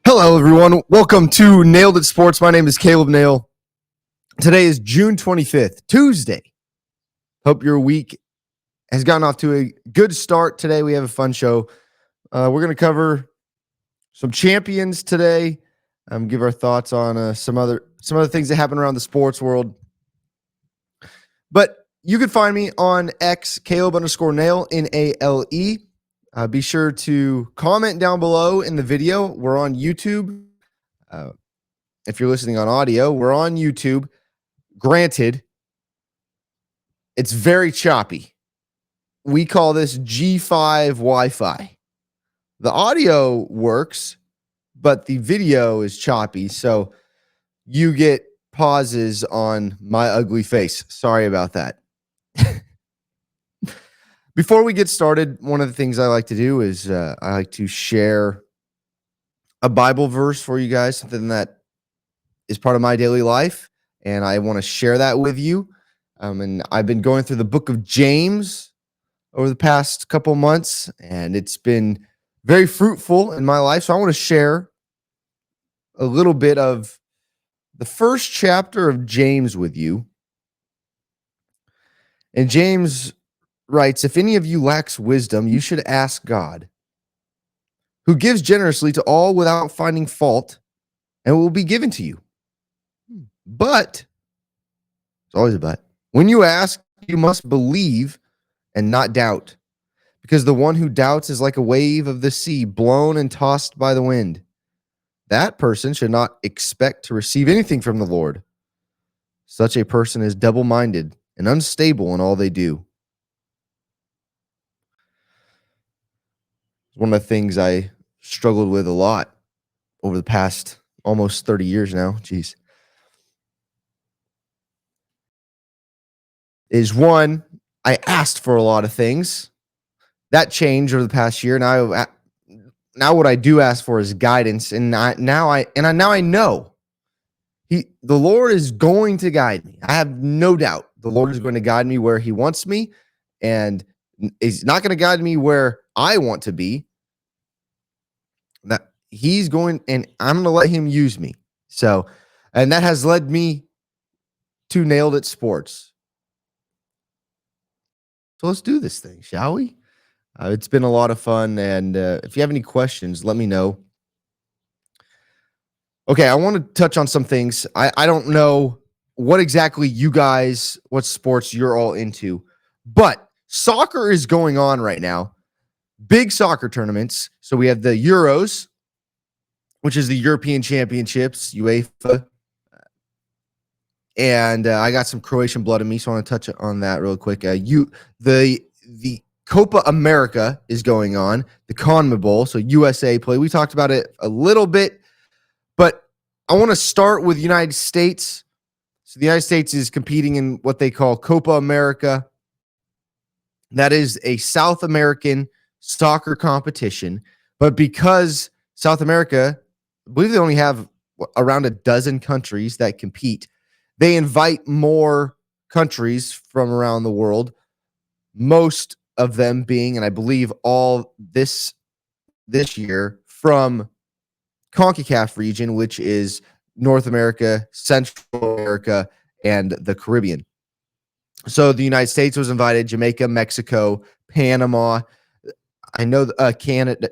Hello, everyone. Welcome to Nailed It Sports. My name is Caleb Nail. Today is June 25th, Tuesday. Hope your week has gotten off to a good start. Today, we have a fun show. We're going to cover some champions today, give our thoughts on some other things that happen around the sports world. But you can find me on X, Caleb_Nail, N-A-L-E. Be sure to comment down below in the video. We're on YouTube. If you're listening on audio, we're on YouTube. Granted, it's very choppy. We call this G5 Wi-Fi. The audio works, but the video is choppy. So you get pauses on my ugly face. Sorry about that. Before we get started, one of the things I like to do is I like to share a Bible verse for you guys, something that is part of my daily life, and I want to share that with you. And I've been going through the book of James over the past couple months, and it's been very fruitful in my life. So I want to share a little bit of the first chapter of James with you. And James writes, "If any of you lacks wisdom, you should ask God, who gives generously to all without finding fault, and it will be given to you. But," it's always a but, "when you ask, you must believe and not doubt, because the one who doubts is like a wave of the sea, blown and tossed by the wind. That person should not expect to receive anything from the Lord. Such a person is double-minded and unstable in all they do." One of the things I struggled with a lot over the past almost 30 years now, geez, is one, I asked for a lot of things. That changed over the past year. Now what I do ask for is guidance, and now I know the Lord is going to guide me. I have no doubt the Lord is going to guide me where He wants me, and He's not going to guide me where I want to be. That He's going, and I'm going to let Him use me. So, and that has led me to Nailed It Sports. So let's do this thing, shall we? It's been a lot of fun, and if you have any questions, let me know. Okay, I want to touch on some things. I don't know what sports you're all into, but soccer is going on right now. Big soccer tournaments. So we have the Euros, which is the European Championships, UEFA. And I got some Croatian blood in me, so I want to touch on that real quick. The Copa America is going on, the CONMEBOL, so USA play. We talked about it a little bit, but I want to start with the United States. So the United States is competing in what they call Copa America. That is a South American soccer competition, but because South America, I believe they only have around a dozen countries that compete, they invite more countries from around the world, most of them being, and I believe all this year, from CONCACAF region, which is North America, Central America, and the Caribbean. So the United States was invited, Jamaica, Mexico, Panama, I know Canada.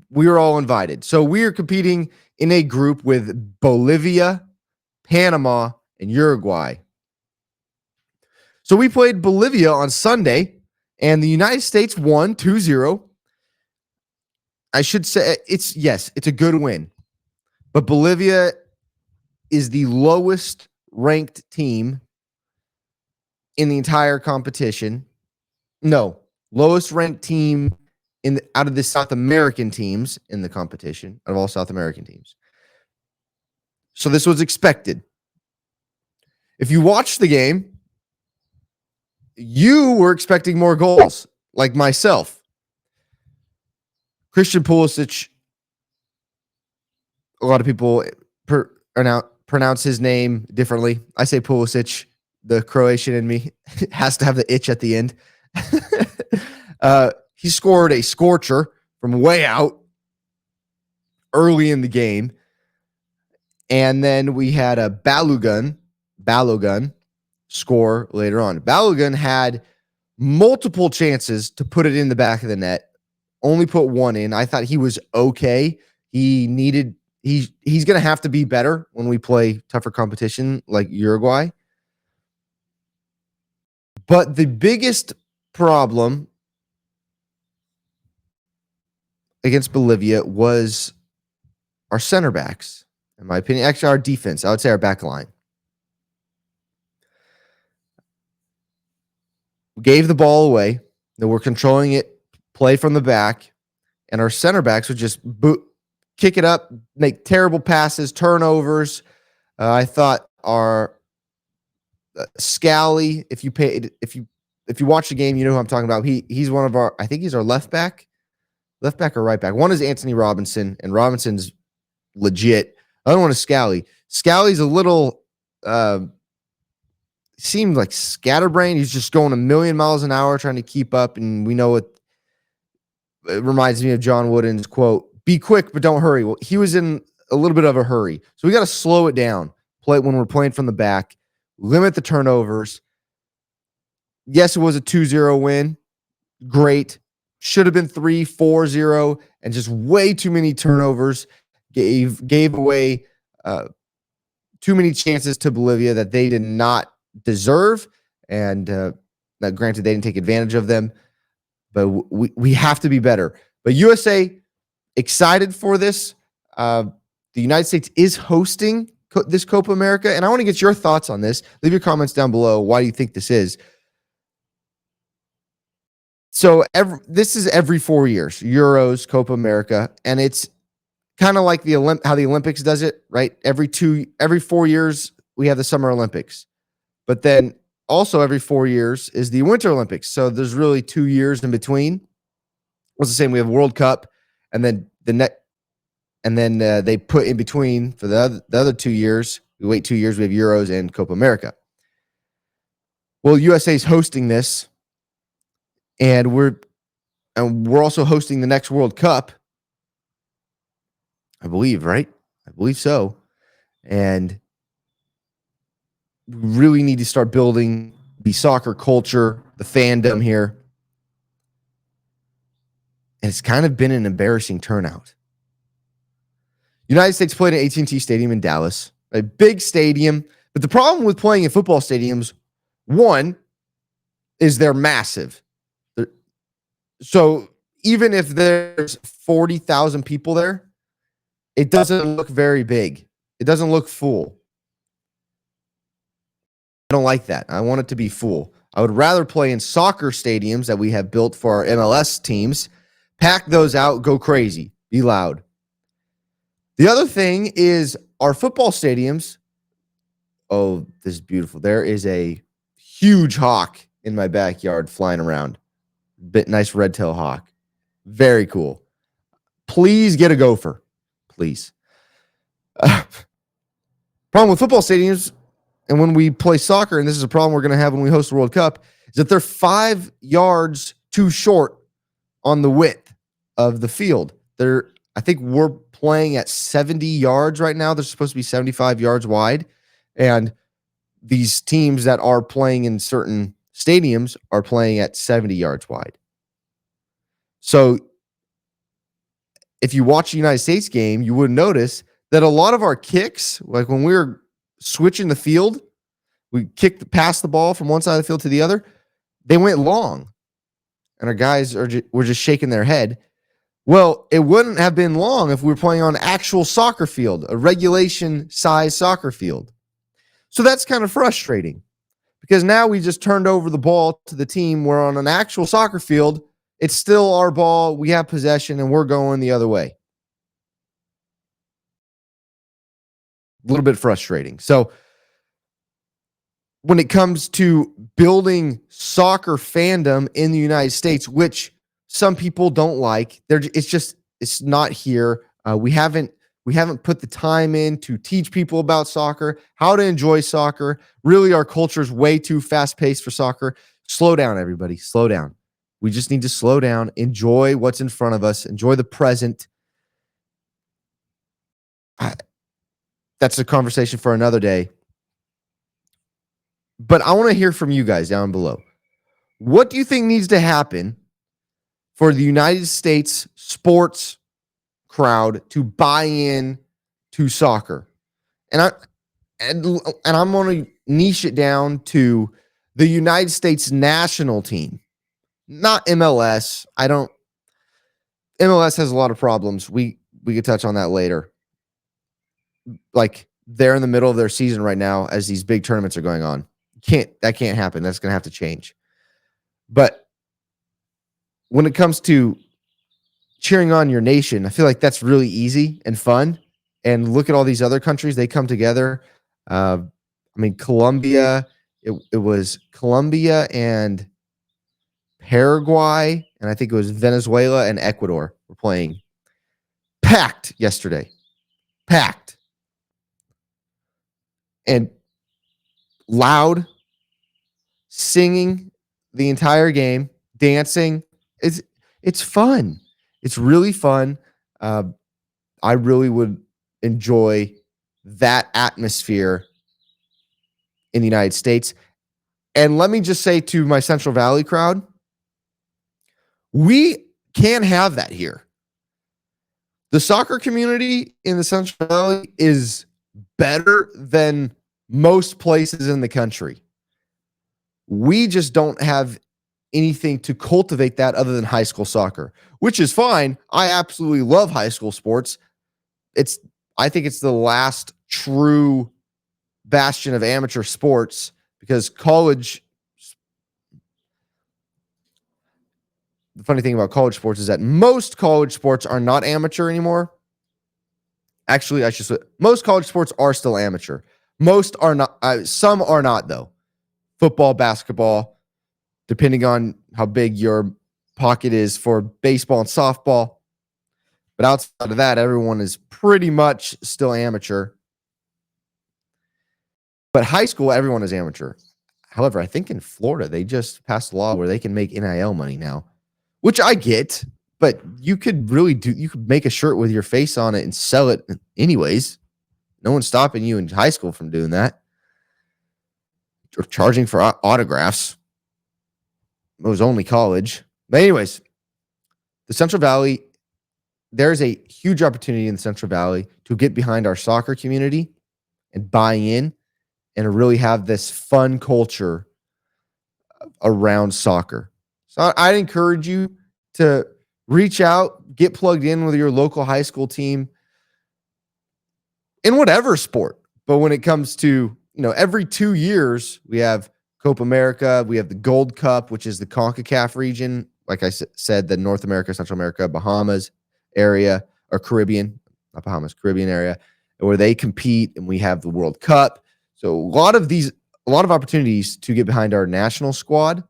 We were all invited. So we are competing in a group with Bolivia, Panama, and Uruguay. So we played Bolivia on Sunday, and the United States won 2-0. I should say it's a good win. But Bolivia is the lowest ranked team in the entire competition. No, lowest ranked team out of the South American teams in the competition, out of all South American teams. So this was expected. If you watch the game, you were expecting more goals, like myself. Christian Pulisic, a lot of people pronounce his name differently. I say Pulisic. The Croatian in me has to have the itch at the end. He scored a scorcher from way out early in the game. And then we had a Balogun score later on. Balogun had multiple chances to put it in the back of the net, only put one in. I thought he was okay. He's going to have to be better when we play tougher competition like Uruguay. But the biggest problem against Bolivia was our center backs, in my opinion. Actually, our defense. I would say our back line. We gave the ball away. They were controlling it, play from the back, and our center backs would just kick it up, make terrible passes, turnovers. I thought our Scally, if you watch the game, you know who I'm talking about. He's one of our, I think he's our left back or right back. One is Anthony Robinson, and Robinson's legit. The other one is Scally. Scally's a little seemed like scatterbrained. He's just going a million miles an hour trying to keep up, and we know what it reminds me of John Wooden's quote, "Be quick, but don't hurry." Well, he was in a little bit of a hurry. So we got to slow it down. Play when we're playing from the back, limit the turnovers. Yes, it was a 2-0 win. Great. Should have been 3-4-0, and just way too many turnovers. Gave away too many chances to Bolivia that they did not deserve. And granted, they didn't take advantage of them. But we have to be better. But USA, excited for this. The United States is hosting this Copa America, and I want to get your thoughts on this. Leave your comments down below. Why do you think this is? So this is every 4 years, Euros, Copa America, and it's kind of like how the Olympics does it, right? Every 4 years we have the Summer Olympics, but then also every 4 years is the Winter Olympics. So there's really 2 years in between. It's the same. We have World Cup, and then they put in between for the other 2 years. We wait 2 years. We have Euros and Copa America. Well, USA is hosting this, and we're also hosting the next World Cup. I believe, right? I believe so. And we really need to start building the soccer culture, the fandom here. And it's kind of been an embarrassing turnout. United States played at AT&T Stadium in Dallas, a big stadium. But the problem with playing in football stadiums, one, is they're massive. So even if there's 40,000 people there, it doesn't look very big. It doesn't look full. I don't like that. I want it to be full. I would rather play in soccer stadiums that we have built for our MLS teams. Pack those out, go crazy, be loud. The other thing is our football stadiums. Oh, this is beautiful. There is a huge hawk in my backyard flying around. Nice red-tail hawk. Very cool. Please get a gopher. Please. Problem with football stadiums, and when we play soccer, and this is a problem we're going to have when we host the World Cup, is that they're 5 yards too short on the width of the field. I think we're playing at 70 yards right now. They're supposed to be 75 yards wide. And these teams that are playing in certain stadiums are playing at 70 yards wide. So if you watch the United States game, you would notice that a lot of our kicks, like when we were switching the field, we passed the ball from one side of the field to the other, they went long. And our guys were just shaking their head. Well, it wouldn't have been long if we were playing on an actual soccer field, a regulation size soccer field. So that's kind of frustrating because now we just turned over the ball to the team. We're on an actual soccer field. It's still our ball. We have possession, and we're going the other way. A little bit frustrating. So when it comes to building soccer fandom in the United States, which some people don't like, it's not here. We haven't put the time in to teach people about soccer, how to enjoy soccer. Really, our culture is way too fast-paced for soccer. Slow down, everybody. Slow down. We just need to slow down, enjoy what's in front of us, enjoy the present. That's a conversation for another day. But I want to hear from you guys down below. What do you think needs to happen for the United States sports crowd to buy in to soccer? And I'm going to niche it down to the United States national team, not MLS. MLS has a lot of problems. We could touch on that later. Like, they're in the middle of their season right now as these big tournaments are going on. That can't happen. That's going to have to change. But when it comes to cheering on your nation, I feel like that's really easy and fun. And look at all these other countries. They come together. Colombia, it was Colombia and Paraguay, and I think it was Venezuela and Ecuador were playing. Packed yesterday. Packed. And loud, singing the entire game, dancing. It's fun. It's really fun. I really would enjoy that atmosphere in the United States. And let me just say to my Central Valley crowd, we can't have that here. The soccer community in the Central Valley is better than most places in the country. We just don't have anything to cultivate that other than high school soccer, which is fine. I absolutely love high school sports. I think it's the last true bastion of amateur sports, because college, the funny thing about college sports is that most college sports are not amateur anymore. Actually, most college sports are still amateur. Most are not. Some are not, though. Football, basketball, depending on how big your pocket is for baseball and softball. But outside of that, everyone is pretty much still amateur. But high school, everyone is amateur. However, I think in Florida, they just passed a law where they can make NIL money now, which I get. But you could make a shirt with your face on it and sell it anyways. No one's stopping you in high school from doing that. Or charging for autographs. It was only college. But anyways, the Central Valley, there's a huge opportunity in the Central Valley to get behind our soccer community and buy in and really have this fun culture around soccer. So I'd encourage you to reach out, get plugged in with your local high school team in whatever sport. But when it comes to, every 2 years, we have Copa America, we have the Gold Cup, which is the CONCACAF region. Like I said, the North America, Central America, Bahamas area, or Caribbean, not Bahamas, Caribbean area, where they compete, and we have the World Cup. So a lot of opportunities to get behind our national squad.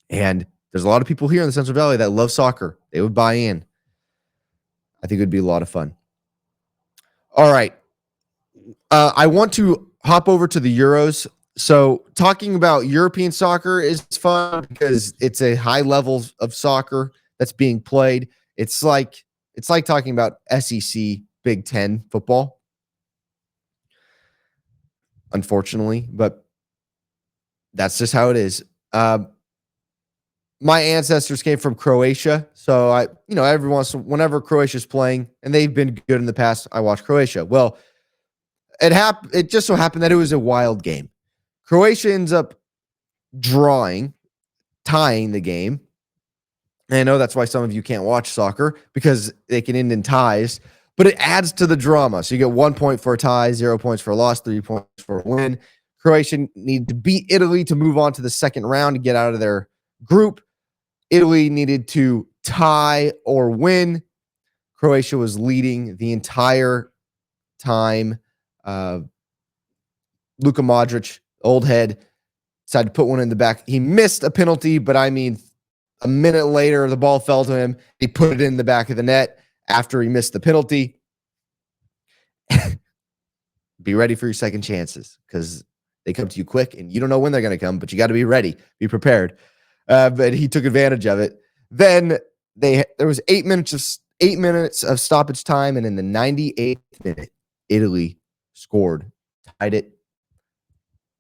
And there's a lot of people here in the Central Valley that love soccer. They would buy in. I think it would be a lot of fun. All right. I want to hop over to the Euros. So talking about European soccer is fun because it's a high level of soccer that's being played. It's like talking about SEC Big Ten football, unfortunately, but that's just how it is. My ancestors came from Croatia, so whenever Croatia's playing, and they've been good in the past, I watch Croatia. Well, it just so happened that it was a wild game. Croatia ends up tying the game. And I know that's why some of you can't watch soccer, because they can end in ties, but it adds to the drama. So you get 1 point for a tie, 0 points for a loss, 3 points for a win. Croatia needed to beat Italy to move on to the second round to get out of their group. Italy needed to tie or win. Croatia was leading the entire time. Luka Modric, old head, decided to put one in the back. He missed a penalty, but I mean, a minute later, the ball fell to him. He put it in the back of the net after he missed the penalty. Be ready for your second chances because they come to you quick and you don't know when they're going to come, but you got to be ready, be prepared. But he took advantage of it. Then there was 8 minutes of stoppage time, and in the 98th minute, Italy scored, tied it,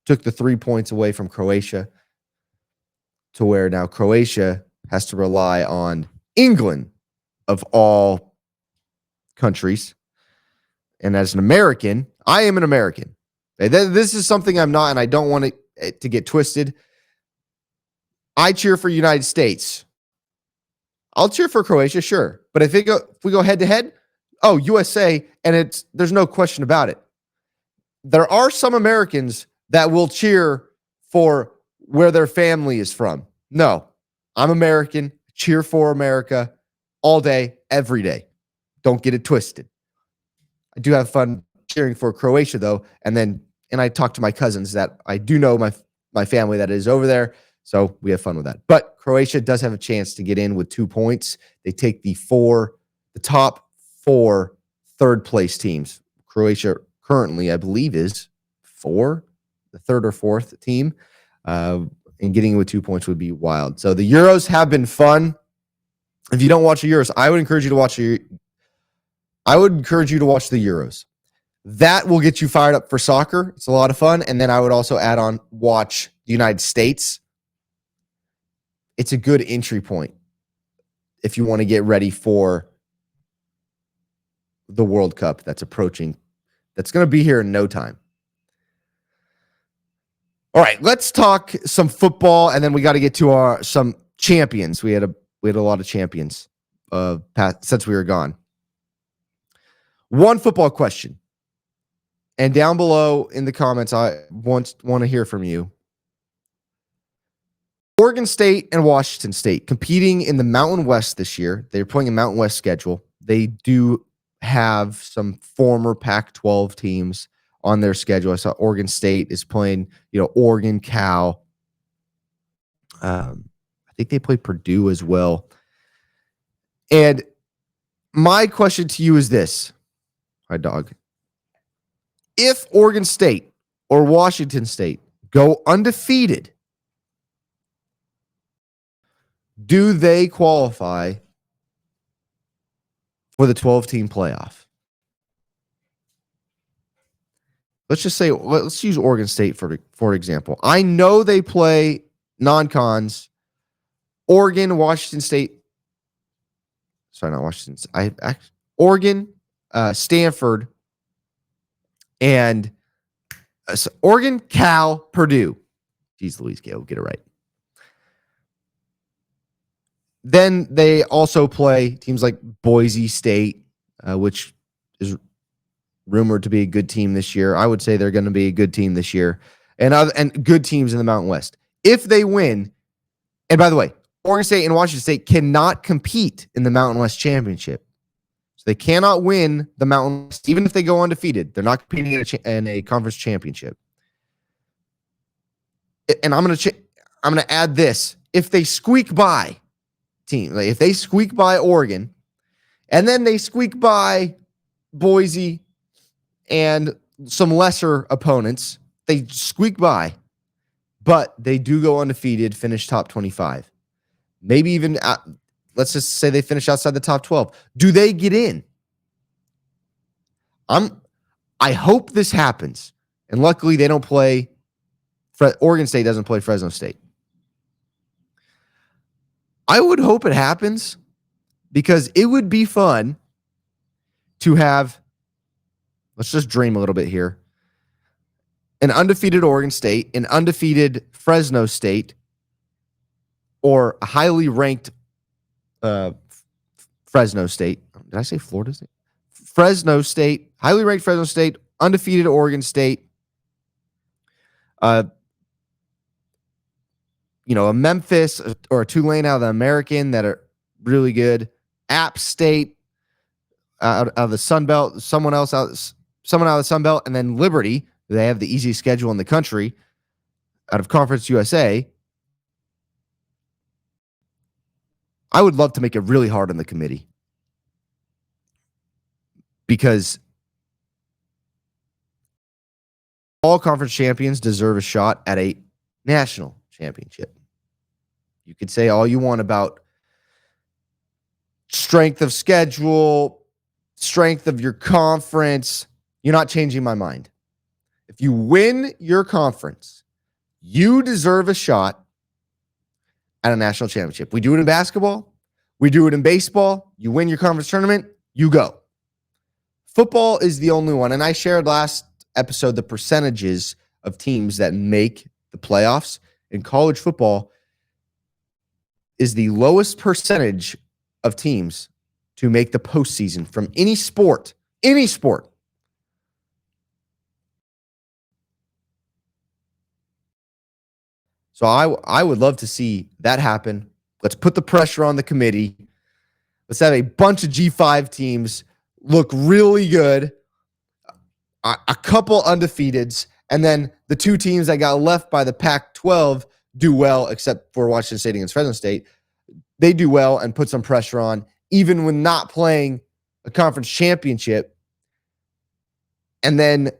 took the 3 points away from Croatia, to where now Croatia has to rely on England of all countries. And as an American, I am an American. This is something I'm not, and I don't want it to get twisted. I cheer for United States. I'll cheer for Croatia, sure. But if we go head to head, USA, and there's no question about it. There are some Americans that will cheer for where their family is from. No, I'm American, cheer for America all day, every day. Don't get it twisted. I do have fun cheering for Croatia, though, and I talk to my cousins that I do know my family that is over there, so we have fun with that. But Croatia does have a chance to get in with 2 points. They take the top 4 third-place teams. Croatia currently, I believe, is the third or fourth team, and getting with 2 points would be wild. So the Euros have been fun. If you don't watch the Euros, I would encourage you to watch the Euros. That will get you fired up for soccer. It's a lot of fun. And then I would also add on watch the United States. It's a good entry point if you want to get ready for the World Cup that's approaching. That's going to be here in no time. All right, let's talk some football, and then we got to get to some champions. We had a lot of champions since we were gone. One football question. And down below in the comments, I want to hear from you. Oregon State and Washington State competing in the Mountain West this year. They're playing a Mountain West schedule. They do have some former Pac-12 teams on their schedule. I saw Oregon State is playing, Oregon, Cal. I think they play Purdue as well. And my question to you is this. Hi, dog. If Oregon State or Washington State go undefeated, do they qualify for the 12-team playoff? Let's use Oregon State for example. I know they play non-cons. Oregon, Washington State. Sorry, not Washington. Oregon, Stanford, and Oregon, Cal, Purdue. Jeez Louise, Gail, get it right. Then they also play teams like Boise State, which is rumored to be a good team this year. I would say they're going to be a good team this year, and good teams in the Mountain West. If they win, and by the way, Oregon State and Washington State cannot compete in the Mountain West Championship. So they cannot win the Mountain West, even if they go undefeated. They're not competing in a conference championship. And I'm going to add this: if they squeak by if they squeak by Oregon, and then they squeak by Boise and some lesser opponents, they squeak by, but they do go undefeated, finish top 25. Maybe even, let's just say they finish outside the top 12. Do they get in? I hope this happens. And luckily they don't play, Oregon State doesn't play Fresno State. I would hope it happens because it would be fun to have, let's just dream a little bit here, an undefeated Oregon State, an undefeated Fresno State, or a highly ranked Fresno State. Did I say Florida State? Fresno State, highly ranked Fresno State, undefeated Oregon State, A Memphis or a Tulane out of the American that are really good. App State out of the Sun Belt, someone out of the Sun Belt, and then Liberty. They have the easiest schedule in the country out of Conference USA. I would love to make it really hard on the committee because all conference champions deserve a shot at a national championship. You could say all you want about strength of schedule, strength of your conference. You're not changing my mind. If you win your conference, you deserve a shot at a national championship. We do it in basketball. We do it in baseball. You win your conference tournament, you go. Football is the only one. And I shared last episode the percentages of teams that make the playoffs. In college football is the lowest percentage of teams to make the postseason from any sport. Any sport. So I would love to see that happen. Let's put the pressure on the committee. Let's have a bunch of G5 teams look really good, a couple undefeateds, and then the two teams that got left by the Pac-12 do well, except for Washington State against Fresno State. They do well and put some pressure on, even when not playing a conference championship. And then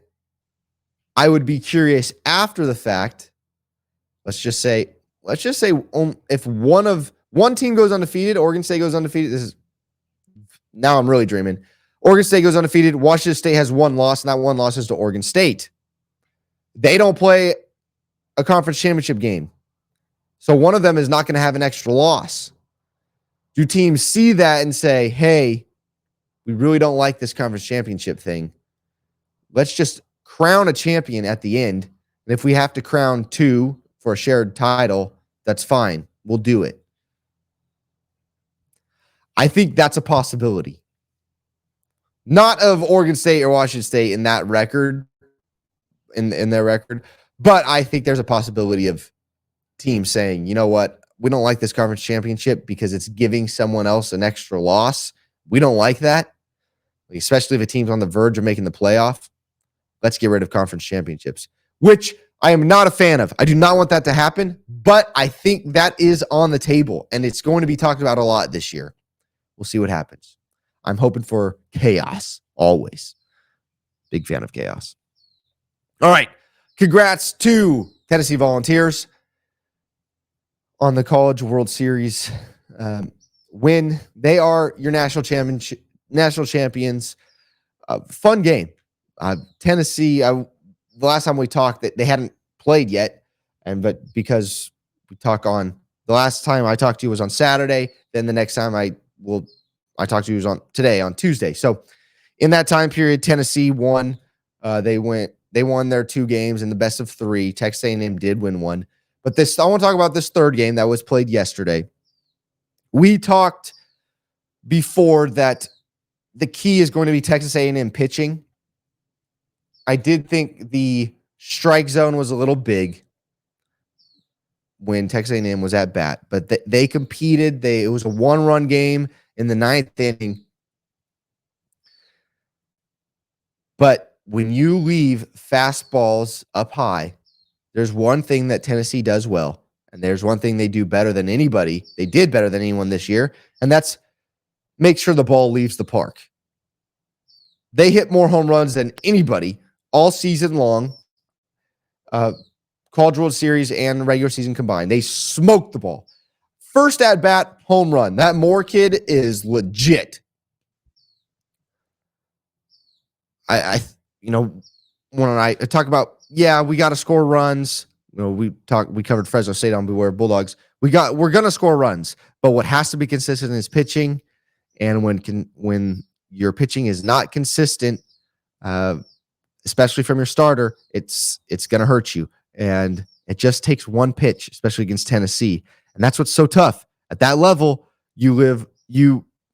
I would be curious after the fact. Let's just say if one team goes undefeated, Oregon State goes undefeated. Now I'm really dreaming. Oregon State goes undefeated. Washington State has one loss, and that one loss is to Oregon State. They don't play a conference championship game. So one of them is not going to have an extra loss. Do teams see that and say, hey, we really don't like this conference championship thing. Let's just crown a champion at the end. And if we have to crown two for a shared title, that's fine. We'll do it. I think that's a possibility. Not of Oregon State or Washington State in that record, in their record, but I think there's a possibility of teams saying, you know what, we don't like this conference championship because it's giving someone else an extra loss. We don't like that, especially if a team's on the verge of making the playoff. Let's get rid of conference championships, which I am not a fan of. I do not want that to happen, but I think that is on the table, and it's going to be talked about a lot this year. We'll see what happens. I'm hoping for chaos, always. Big fan of chaos. All right. Congrats to Tennessee Volunteers on the College World Series win. They are your national champions. Fun game. Tennessee, the last time we talked, they hadn't played yet, but because we talk on the last time I talked to you was on Saturday, then the next time I talked to you was on Tuesday. So in that time period, Tennessee won. They won their two games in the best of three. Texas A&M did win one. But I want to talk about this third game that was played yesterday. We talked before that the key is going to be Texas A&M pitching. I did think the strike zone was a little big when Texas A&M was at bat, but they competed. It was a one-run game in the ninth inning. But when you leave fastballs up high, there's one thing that Tennessee does well, and there's one thing they do better than anybody. They did better than anyone this year, and that's make sure the ball leaves the park. They hit more home runs than anybody all season long, College World Series and regular season combined. They smoked the ball. First at bat, home run. That Moore kid is legit. When I talk about, we got to score runs. We covered Fresno State on Beware Bulldogs. We're gonna score runs, but what has to be consistent is pitching. And when your pitching is not consistent, especially from your starter, it's gonna hurt you. And it just takes one pitch, especially against Tennessee. And that's what's so tough. At that level, you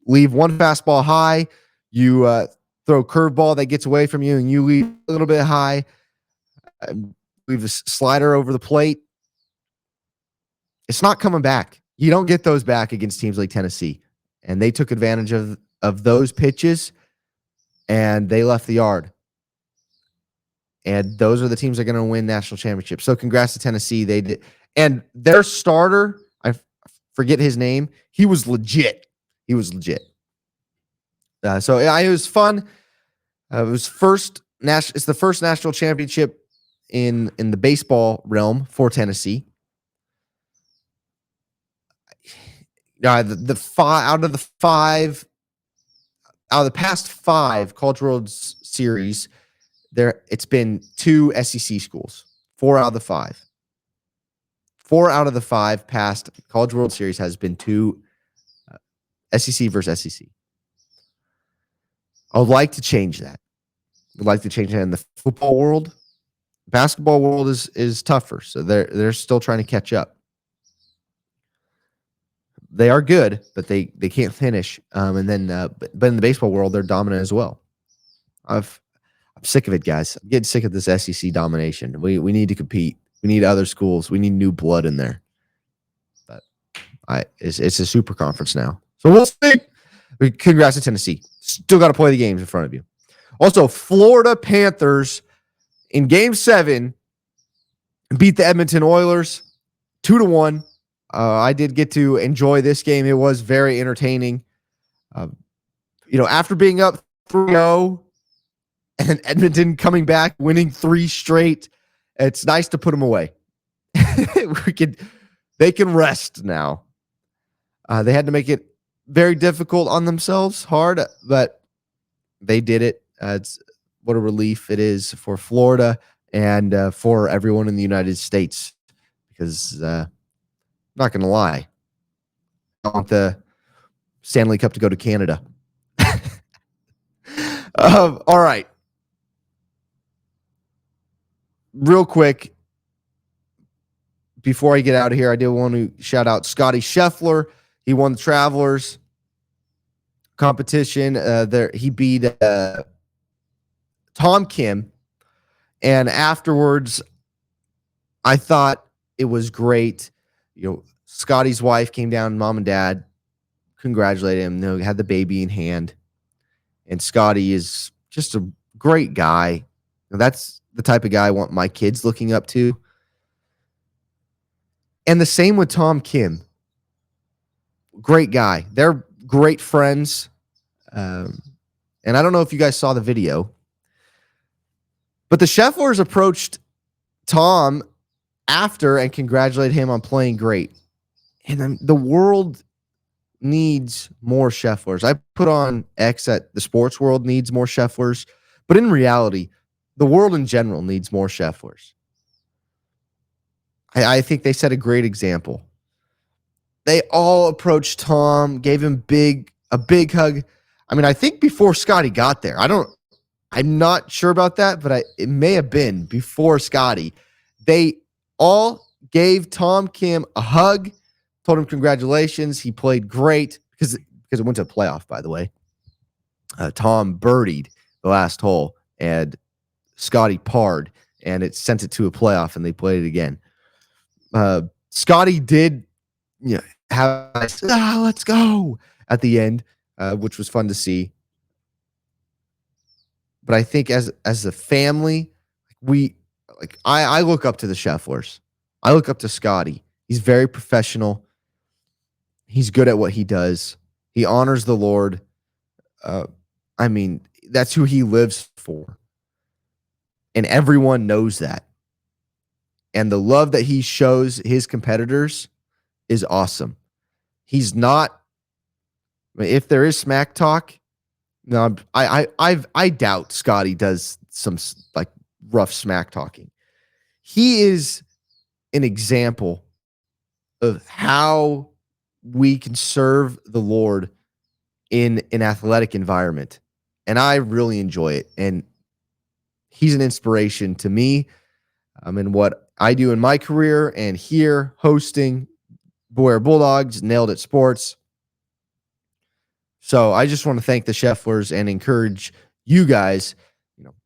leave one fastball high, you throw a curveball that gets away from you, and you leave a little bit high. a slider over the plate. It's not coming back. You don't get those back against teams like Tennessee. And they took advantage of those pitches, and they left the yard. And those are the teams that are going to win national championships. So congrats to Tennessee. They did. And their starter, I forget his name. He was legit. It was fun. It was it's the first national championship in the baseball realm for Tennessee. Out of the past 5 College World Series, it's been 2 SEC schools. 4 out of the 5. 4 out of the 5 past College World Series has been 2 SEC versus SEC. I would like to change that. I'd like to change that in the football world. Basketball world is tougher, so they're still trying to catch up. They are good, but they can't finish. But in the baseball world, they're dominant as well. I'm sick of it, guys. I'm getting sick of this SEC domination. We need to compete. We need other schools. We need new blood in there. But it's a super conference now, so we'll see. Congrats to Tennessee. Still got to play the games in front of you. Also, Florida Panthers in Game 7 beat the Edmonton Oilers 2-1. I did get to enjoy this game. It was very entertaining. After being up 3-0 and Edmonton coming back, winning 3 straight, it's nice to put them away. They can rest now. They had to make it very difficult on themselves, hard, but they did it. It's what a relief it is for Florida and for everyone in the United States, because not going to lie, I want the Stanley Cup to go to Canada. All right. Real quick, before I get out of here, I did want to shout out Scottie Scheffler. He won the Travelers competition. He beat Tom Kim. And afterwards, I thought it was great. Scottie's wife came down, mom and dad congratulated him. They had the baby in hand. And Scottie is just a great guy. That's the type of guy I want my kids looking up to. And the same with Tom Kim. Great guy. They're great friends. And I don't know if you guys saw the video, but the Schefflers approached Tom after and congratulated him on playing great. And the world needs more Schefflers. I put on X that the sports world needs more Schefflers, but in reality, the world in general needs more Schefflers. I think they set a great example. They all approached Tom, gave him a big hug. I mean, I think before Scottie got there. I'm not sure about that, but it may have been before Scottie. They all gave Tom Kim a hug, told him congratulations. He played great because it went to the playoff, by the way. Tom birdied the last hole, and Scottie parred, and it sent it to a playoff, and they played it again. Scottie did have let's go at the end, which was fun to see. But I think as a family, I look up to the Schefflers. I look up to Scottie. He's very professional. He's good at what he does. He honors the Lord. I mean, that's who he lives for. And everyone knows that. And the love that he shows his competitors is awesome. He's not, if there is smack talk, no, I doubt Scottie does some rough smack talking. He is an example of how we can serve the Lord in an athletic environment. And I really enjoy it. And he's an inspiration to me in what I do in my career and here hosting Boyer Bulldogs, Nailed It Sports. So I just want to thank the Schefflers and encourage you guys,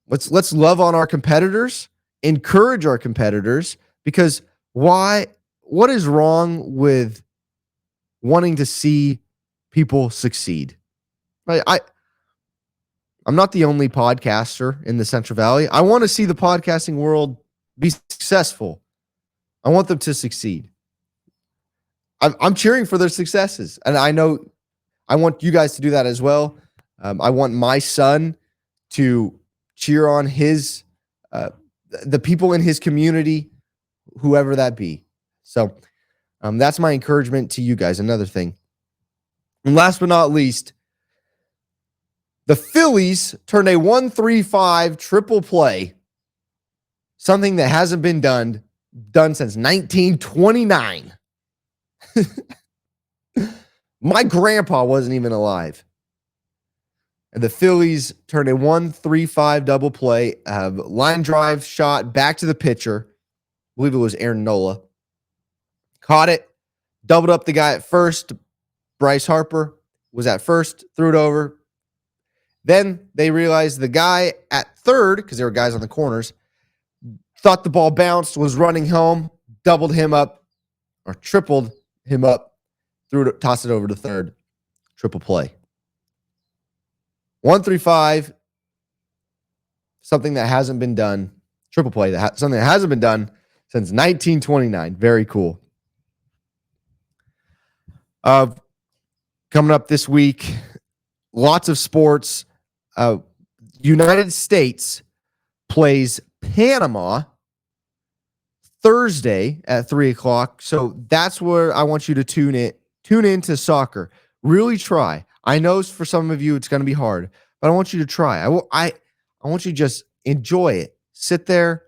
let's love on our competitors encourage our competitors, because what is wrong with wanting to see people succeed? Right? I'm not the only podcaster in the Central Valley. I want to see the podcasting world be successful. I want them to succeed. I'm cheering for their successes, and I know I want you guys to do that as well. I want my son to cheer on the people in his community, whoever that be. So that's my encouragement to you guys. Another thing. And last but not least, the Phillies turned a 1-3-5 triple play, something that hasn't been done since 1929. My grandpa wasn't even alive. And the Phillies turned a 1-3-5 double play, line drive shot back to the pitcher. I believe it was Aaron Nola. Caught it, doubled up the guy at first. Bryce Harper was at first, threw it over. Then they realized the guy at third, because there were guys on the corners, thought the ball bounced, was running home, doubled him up, or tripled him up, tossed it over to third. Triple play. 1-3-5, something that hasn't been done. Triple play, something that hasn't been done since 1929. Very cool. Coming up this week, lots of sports. United States plays Panama Thursday at 3:00. So that's where I want you to tune into soccer. Really try. I know for some of you it's going to be hard, but I want you to try. I want you to just enjoy it. Sit there.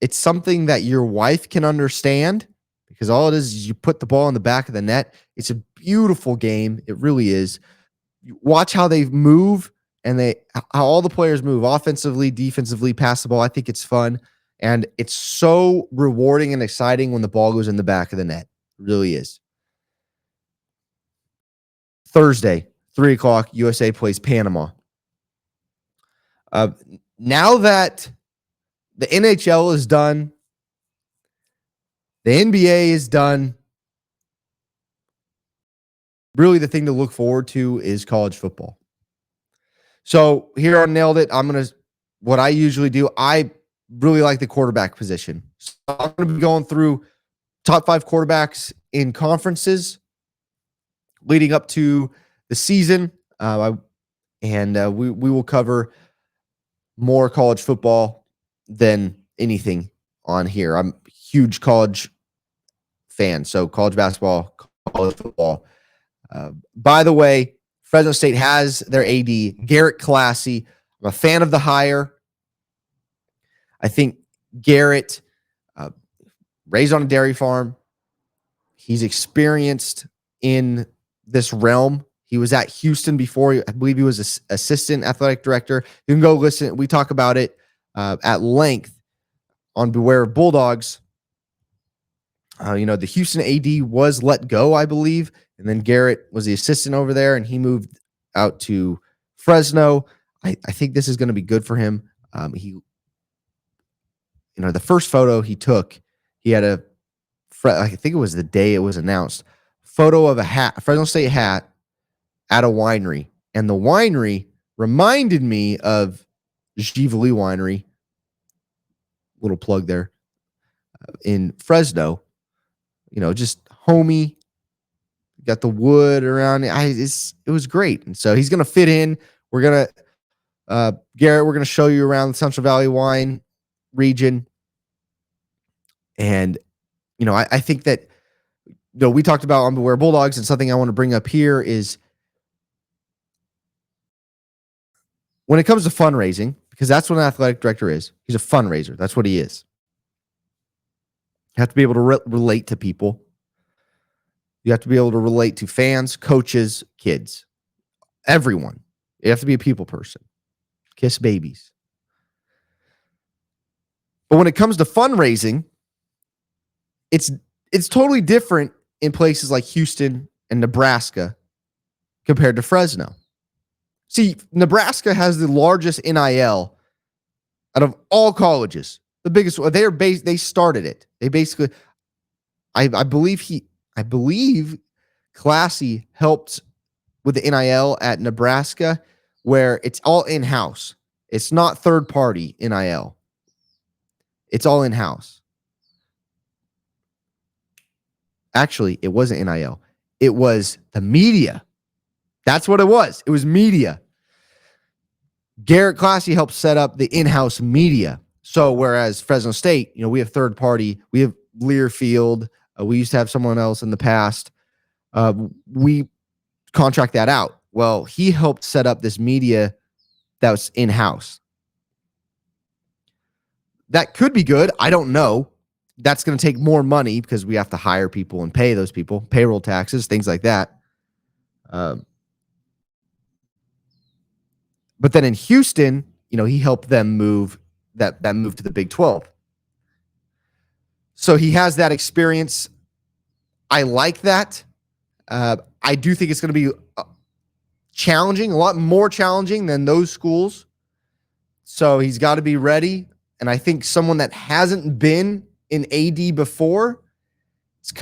It's something that your wife can understand, because all it is you put the ball in the back of the net. It's a beautiful game. It really is. You watch how they move and how all the players move offensively, defensively, pass the ball. I think it's fun. And it's so rewarding and exciting when the ball goes in the back of the net. It really is. Thursday, 3:00, USA plays Panama. Now that the NHL is done, the NBA is done, really the thing to look forward to is college football. So here on Nailed It, what I usually do, I really like the quarterback position. So I'm going to be going through top 5 quarterbacks in conferences leading up to the season. We will cover more college football than anything on here. I'm a huge college fan, so college basketball, college football. By the way, Fresno State has their AD, Garrett Classy. I'm a fan of the hire. I think Garrett, raised on a dairy farm, he's experienced in this realm. He was at Houston before. I believe he was assistant athletic director. You can go listen. We talk about it at length on Beware of Bulldogs. The Houston AD was let go, I believe, and then Garrett was the assistant over there, and he moved out to Fresno. I think this is going to be good for him. The first photo he took, he had I think it was the day it was announced, photo of a Fresno State hat at a winery. And the winery reminded me of Givali Winery, little plug there, in Fresno. Just homey, got the wood around it. It was great. And so he's going to fit in. Garrett, we're going to show you around the Central Valley wine region. And, I think that, we talked about on Beware Bulldogs, and something I want to bring up here is when it comes to fundraising, because that's what an athletic director is. He's a fundraiser. That's what he is. You have to be able to relate to people. You have to be able to relate to fans, coaches, kids, everyone. You have to be a people person. Kiss babies. But when it comes to fundraising, it's totally different in places like Houston and Nebraska compared to Fresno. See, Nebraska has the largest NIL Out of all colleges, the biggest one. They started it. They basically, I believe Classy helped with the NIL at Nebraska, where it's all in-house. It's not third-party NIL. It's all in-house. Actually, it wasn't NIL. It was the media. That's what it was. It was media. Garrett Classy helped set up the in-house media. So whereas Fresno State, we have third-party, we have Learfield. We used to have someone else in the past. We contract that out. Well, he helped set up this media that was in-house. That could be good. I don't know. That's going to take more money because we have to hire people and pay those people, payroll taxes, things like that. But then in Houston, he helped them move that move to the Big 12. So he has that experience. I like that. I do think it's going to be challenging, a lot more challenging than those schools. So he's got to be ready. And I think someone that hasn't been in AD before, it's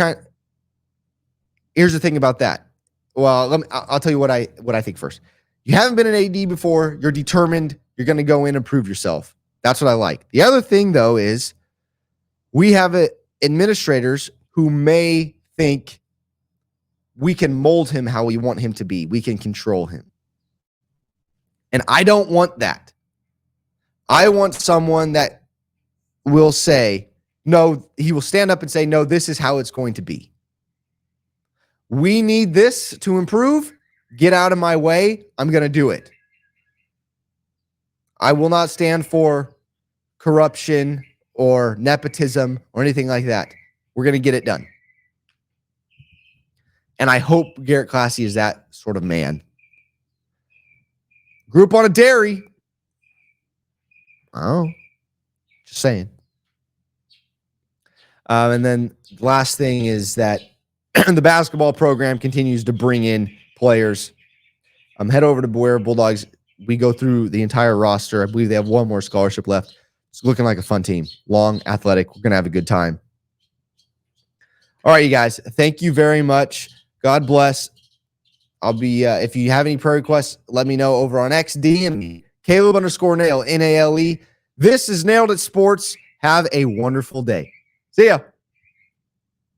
here's the thing about that. Well, I'll tell you what I think first. You haven't been in AD before. You're determined. You're going to go in and prove yourself. That's what I like. The other thing, though, is we have administrators who may think we can mold him how we want him to be. We can control him. And I don't want that. I want someone that will say, no, he will stand up and say, no, this is how it's going to be. We need this to improve. Get out of my way. I'm going to do it. I will not stand for corruption or nepotism or anything like that. We're going to get it done. And I hope Garrett Classy is that sort of man. Grew up on a dairy. Oh, just saying. And then the last thing is that the basketball program continues to bring in players. Head over to Boyer Bulldogs. We go through the entire roster. I believe they have one more scholarship left. It's looking like a fun team. Long, athletic. We're going to have a good time. All right, you guys. Thank you very much. God bless. I'll be, if you have any prayer requests, let me know over on X. DM me. Caleb_Nail, Nale. This is Nailed It Sports. Have a wonderful day. See ya.